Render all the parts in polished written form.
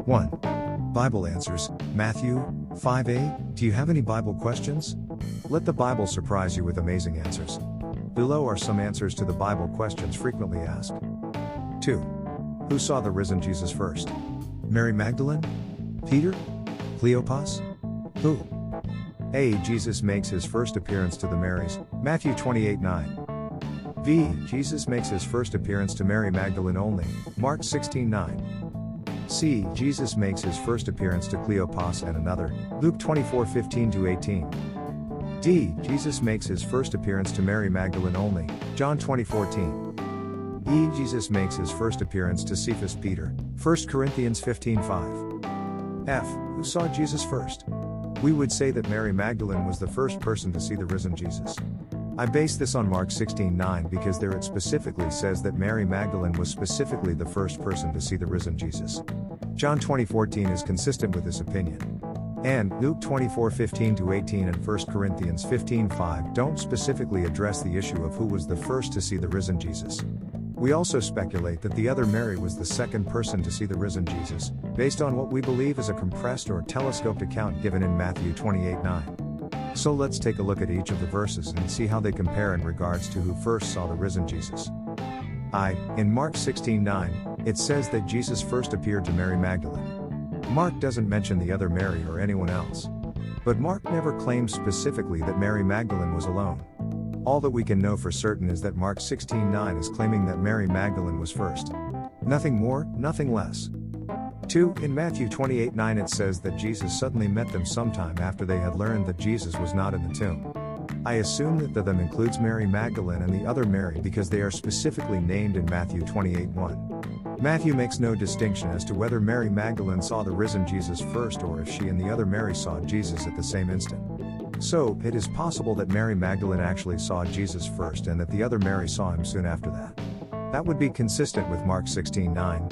1. Bible answers, Matthew 5a. Do you have any Bible questions? Let the Bible surprise you with amazing answers. Below are some answers to the Bible questions frequently asked. 2. Who saw the risen Jesus first? Mary Magdalene? Peter? Cleopas? Who? A. Jesus makes his first appearance to the Marys, Matthew 28:9. B. Jesus makes his first appearance to Mary Magdalene only, Mark 16:9. C. Jesus makes his first appearance to Cleopas and another, Luke 24:15-18. D. Jesus makes his first appearance to Mary Magdalene only, John 20:14. E. Jesus makes his first appearance to Cephas Peter, 1 Corinthians 15:5. F. Who saw Jesus first? We would say that Mary Magdalene was the first person to see the risen Jesus. I base this on Mark 16:9 because there it specifically says that Mary Magdalene was specifically the first person to see the risen Jesus. John 20:14 is consistent with this opinion. And Luke 24:15-18 and 1 Corinthians 15:5 don't specifically address the issue of who was the first to see the risen Jesus. We also speculate that the other Mary was the second person to see the risen Jesus, based on what we believe is a compressed or telescoped account given in Matthew 28:9. So let's take a look at each of the verses and see how they compare in regards to who first saw the risen Jesus. In Mark 16:9, it says that Jesus first appeared to Mary Magdalene. Mark doesn't mention the other Mary or anyone else. But Mark never claims specifically that Mary Magdalene was alone. All that we can know for certain is that Mark 16:9 is claiming that Mary Magdalene was first. Nothing more, nothing less. 2. In Matthew 28:9 it says that Jesus suddenly met them sometime after they had learned that Jesus was not in the tomb. I assume that the them includes Mary Magdalene and the other Mary because they are specifically named in Matthew 28:1. Matthew makes no distinction as to whether Mary Magdalene saw the risen Jesus first or if she and the other Mary saw Jesus at the same instant. So, it is possible that Mary Magdalene actually saw Jesus first and that the other Mary saw him soon after that. That would be consistent with Mark 16:9.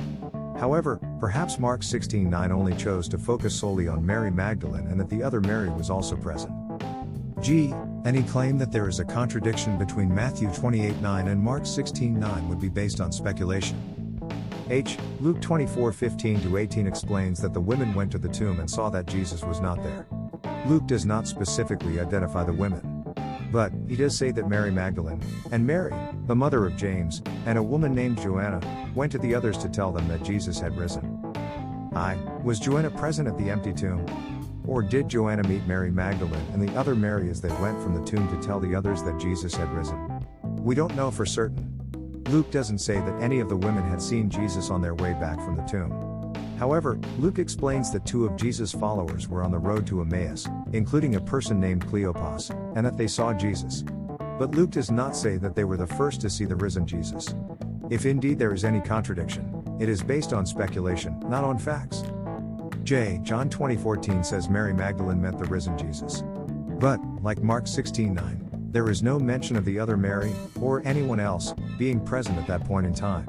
However, perhaps Mark 16:9 only chose to focus solely on Mary Magdalene and that the other Mary was also present. G. Any claim that there is a contradiction between Matthew 28:9 and Mark 16:9 would be based on speculation. H. Luke 24:15-18 explains that the women went to the tomb and saw that Jesus was not there. Luke does not specifically identify the women. But, he does say that Mary Magdalene, and Mary, the mother of James, and a woman named Joanna, went to the others to tell them that Jesus had risen. Was Joanna present at the empty tomb? Or did Joanna meet Mary Magdalene and the other Mary as they went from the tomb to tell the others that Jesus had risen? We don't know for certain. Luke doesn't say that any of the women had seen Jesus on their way back from the tomb. However, Luke explains that 2 of Jesus' followers were on the road to Emmaus, including a person named Cleopas, and that they saw Jesus. But Luke does not say that they were the first to see the risen Jesus. If indeed there is any contradiction, it is based on speculation, not on facts. J. John 20:14 says Mary Magdalene met the risen Jesus. But, like Mark 16:9, there is no mention of the other Mary, or anyone else, being present at that point in time.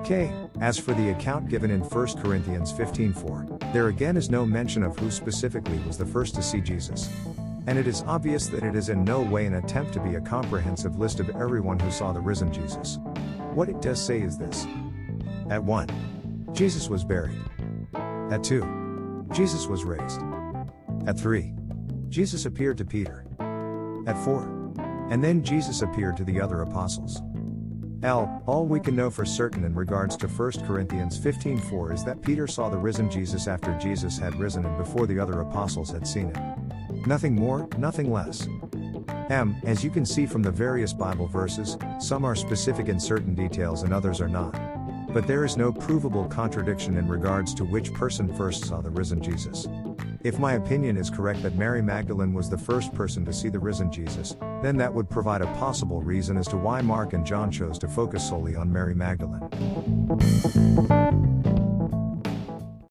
K. As for the account given in 1 Corinthians 15:4, there again is no mention of who specifically was the first to see Jesus. And it is obvious that it is in no way an attempt to be a comprehensive list of everyone who saw the risen Jesus. What it does say is this. At 1. Jesus was buried. At 2. Jesus was raised. At 3. Jesus appeared to Peter. At 4. And then Jesus appeared to the other apostles. All we can know for certain in regards to 1 Corinthians 15:4 is that Peter saw the risen Jesus after Jesus had risen and before the other apostles had seen him. Nothing more, nothing less. As you can see from the various Bible verses, some are specific in certain details and others are not. But there is no provable contradiction in regards to which person first saw the risen Jesus. If my opinion is correct that Mary Magdalene was the first person to see the risen Jesus, then that would provide a possible reason as to why Mark and John chose to focus solely on Mary Magdalene.